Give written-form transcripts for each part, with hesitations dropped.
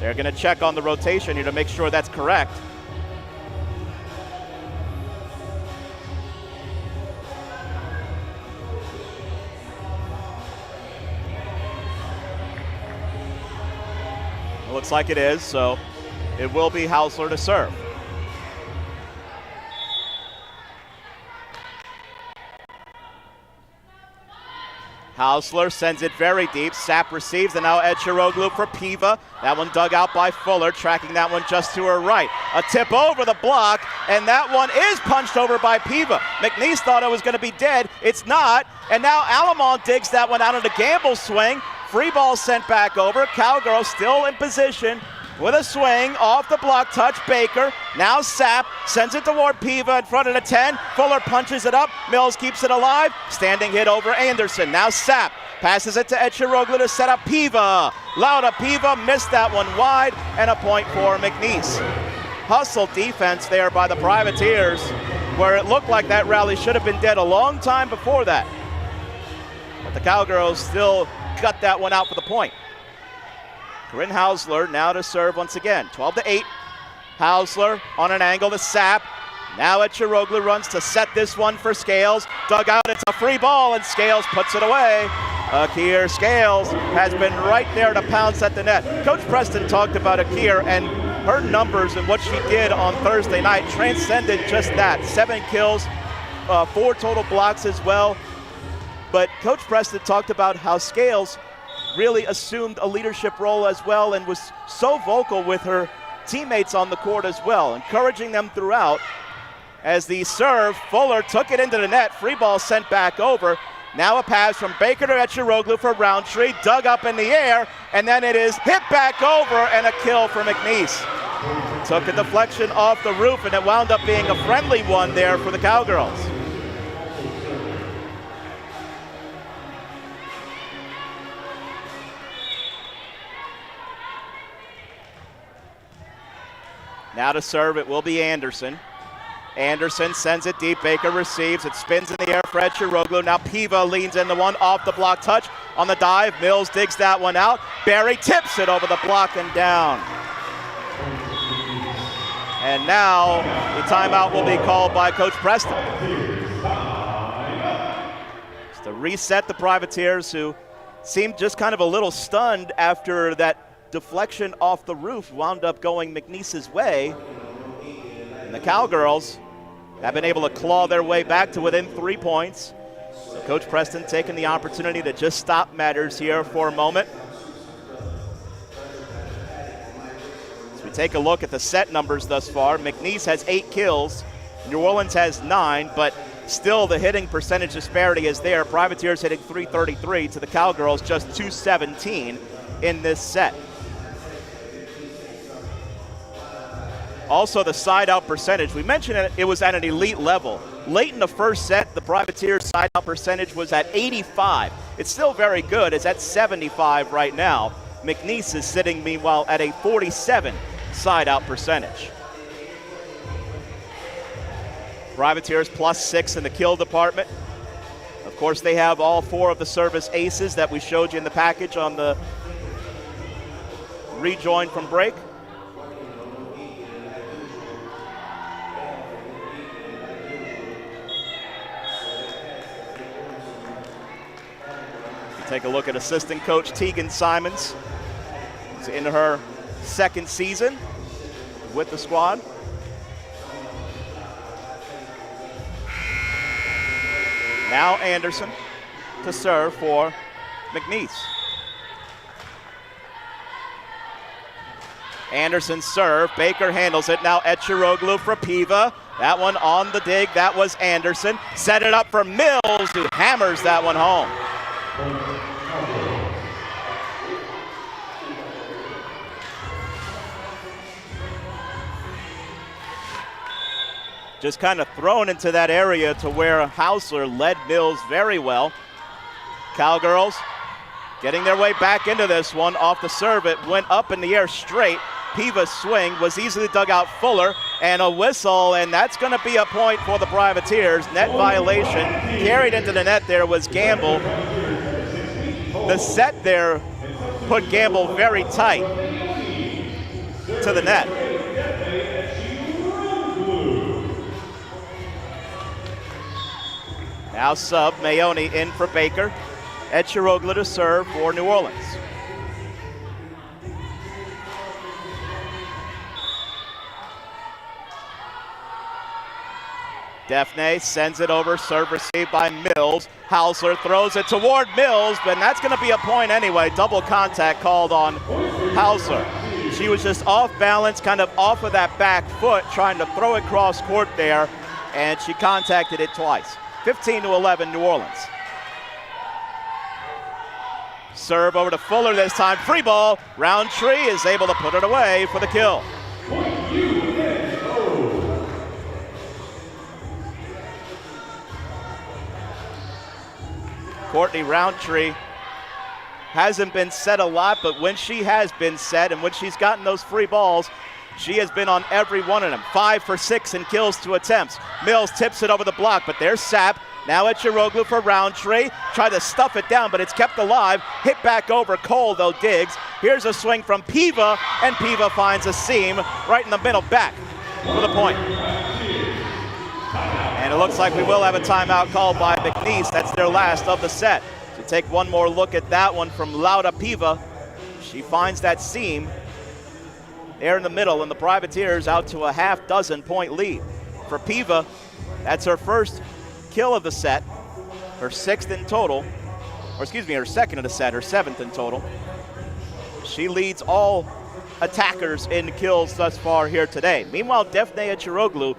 They're going to check on the rotation here to make sure that's correct. It looks like it is, so it will be Hausler to serve. Hausler sends it very deep. Sapp receives, and now Eciroglu for Piva. That one dug out by Fuller, tracking that one just to her right. A tip over the block, and that one is punched over by Piva. McNees thought it was going to be dead. It's not, and now Alamont digs that one out of the Gamble swing. Free ball sent back over. Cowgirls still in position with a swing off the block touch. Baker, now Sapp sends it toward Piva in front of the 10. Fuller punches it up. Mills keeps it alive. Standing hit over Anderson. Now Sapp passes it to Eciroglu to set up Piva. Lauda Piva missed that one wide, and a point for McNees. Hustle defense there by the Privateers, where it looked like that rally should have been dead a long time before that. But the Cowgirls still got that one out for the point. Corinne Hausler now to serve once again. 12-8. Hausler on an angle to Sapp. Now Eciroglu runs to set this one for Scales. Dug out, it's a free ball, and Scales puts it away. Akir Scales has been right there to pounce at the net. Coach Preston talked about Akir, and her numbers and what she did on Thursday night transcended just that. 7 kills, 4 total blocks as well. But Coach Preston talked about how Scales really assumed a leadership role as well and was so vocal with her teammates on the court as well, encouraging them throughout. As the serve, Fuller took it into the net, free ball sent back over. Now a pass from Baker to Eciroglu for Roundtree, dug up in the air, and then it is hit back over, and a kill for McNees. Took a deflection off the roof, and it wound up being a friendly one there for the Cowgirls. Now to serve, it will be Anderson. Anderson sends it deep. Baker receives. It spins in the air for Eciroglu. Now Piva leans in the one off the block touch. On the dive, Mills digs that one out. Barry tips it over the block and down. And now the timeout will be called by Coach Preston. Just to reset the Privateers, who seemed just kind of a little stunned after that deflection off the roof wound up going McNees's way. And the Cowgirls have been able to claw their way back to within 3 points. So Coach Preston taking the opportunity to just stop matters here for a moment. As we take a look at the set numbers thus far, McNees has 8 kills, New Orleans has 9, but still the hitting percentage disparity is there. Privateers hitting .333 to the Cowgirls just .217 in this set. Also, the side-out percentage. We mentioned it was at an elite level. Late in the first set, the Privateers' side-out percentage was at 85. It's still very good. It's at 75 right now. McNees is sitting, meanwhile, at a 47 side-out percentage. Privateers +6 in the kill department. Of course, they have all 4 of the service aces that we showed you in the package on the rejoin from break. Take a look at assistant coach Tegan Simons. She's in her 2nd season with the squad. Now Anderson to serve for McNees. Anderson serve, Baker handles it. Now Eciroglu for Piva. That one on the dig, that was Anderson. Set it up for Mills, who hammers that one home. Just kind of thrown into that area to where Hausler led Mills very well. Cowgirls getting their way back into this one off the serve. It went up in the air straight. Piva's swing was easily dug out. Fuller, and a whistle, and that's going to be a point for the Privateers. Net violation carried into the net there was Gamble. The set there put Gamble very tight. to the net. Now sub, Mayoni in for Baker. Eciroglu to serve for New Orleans. Defne sends it over, serve received by Mills. Hausler throws it toward Mills, but that's going to be a point anyway. Double contact called on Hausler. She was just off balance, kind of off of that back foot, trying to throw it cross court there, and she contacted it twice. 15-11 New Orleans. Serve over to Fuller this time. Free ball. Roundtree is able to put it away for the kill. Courtney Roundtree hasn't been set a lot, but when she has been set and when she's gotten those free balls, she has been on every one of them. 5 for 6 in kills to attempts. Mills tips it over the block, but there's Sapp. Now Eciroglu for Roundtree. Try to stuff it down, but it's kept alive. Hit back over Cole, though, Diggs. Here's a swing from Piva, and Piva finds a seam right in the middle back for the point. And it looks like we will have a timeout called by McNees. That's their last of the set. So take one more look at that one from Lauda Piva. She finds that seam there in the middle, and the Privateers out to a half-dozen-point lead. For Piva, that's her first kill of the set, her 6th in total, or excuse me, her 2nd of the set, her 7th in total. She leads all attackers in kills thus far here today. Meanwhile, Defne Eciroglu,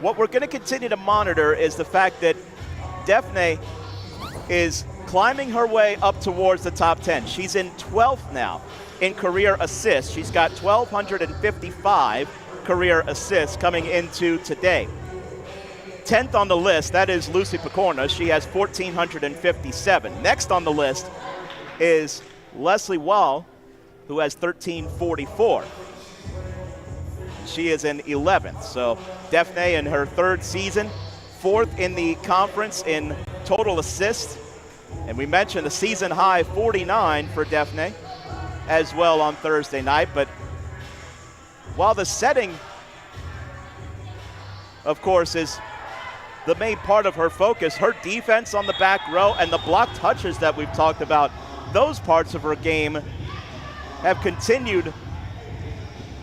what we're going to continue to monitor is the fact that Defne is climbing her way up towards the top 10. She's in 12th now in career assists. She's got 1,255 career assists coming into today. 10th on the list, that is Lucy Picorna. She has 1,457. Next on the list is Leslie Wall, who has 1,344. She is in 11th. So Defne in her 3rd season, 4th in the conference in total assists. And we mentioned the season high 49 for Defne as well on Thursday night. But while the setting, of course, is the main part of her focus, her defense on the back row and the block touches that we've talked about, those parts of her game have continued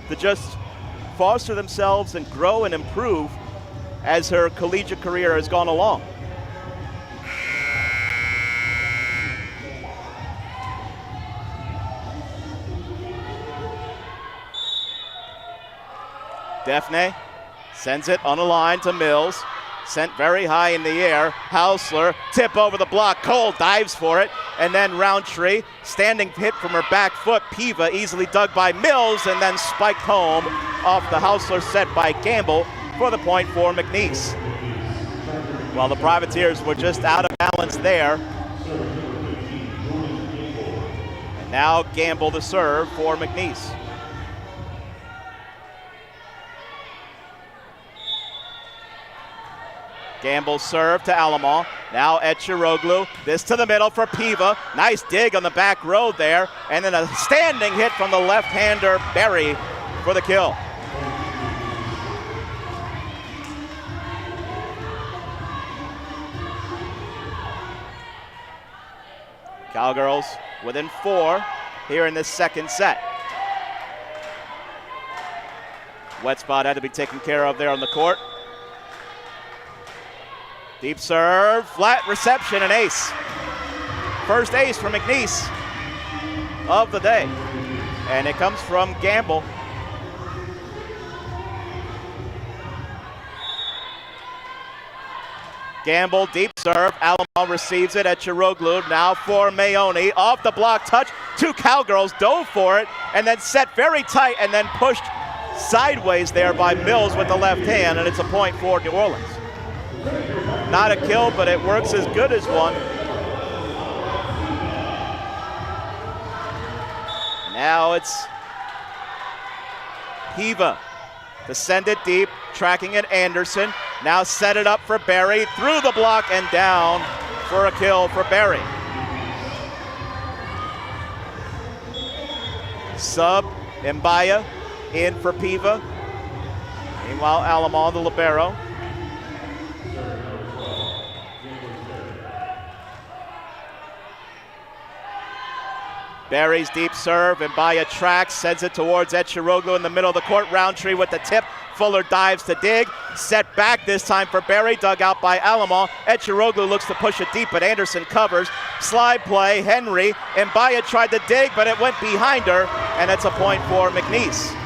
to just foster themselves and grow and improve as her collegiate career has gone along. Defne sends it on a line to Mills. Sent very high in the air. Hausler, tip over the block. Cole dives for it. And then Roundtree, standing hit from her back foot. Piva easily dug by Mills and then spiked home off the Hausler set by Gamble for the point for McNees. Well, the Privateers were just out of balance there. And now Gamble to serve for McNees. Gamble serve to Alamont. Now Eciroglu. This to the middle for Piva. Nice dig on the back row there. And then a standing hit from the left-hander, Berry, for the kill. Cowgirls within 4 here in this second set. Wet spot had to be taken care of there on the court. Deep serve, flat reception, and ace. First ace for McNees of the day. And it comes from Gamble. Gamble, deep serve. Alamont receives it. Eciroglu now for Mayoni. Off the block touch. 2 Cowgirls dove for it and then set very tight and then pushed sideways there by Mills with the left hand, and it's a point for New Orleans. Not a kill, but it works as good as one. Now it's Piva to send it deep, tracking it Anderson. Now set it up for Berry, through the block and down for a kill for Berry. Sub, Mbaya in for Piva. Meanwhile, Alamo, the libero. Barry's deep serve, and by a track sends it towards Eciroglu in the middle of the court. Roundtree with the tip. Fuller dives to dig. Set back this time for Barry, dug out by Alamo. Eciroglu looks to push it deep, but Anderson covers. Slide play, Henry, and Baya tried to dig, but it went behind her, and it's a point for McNees.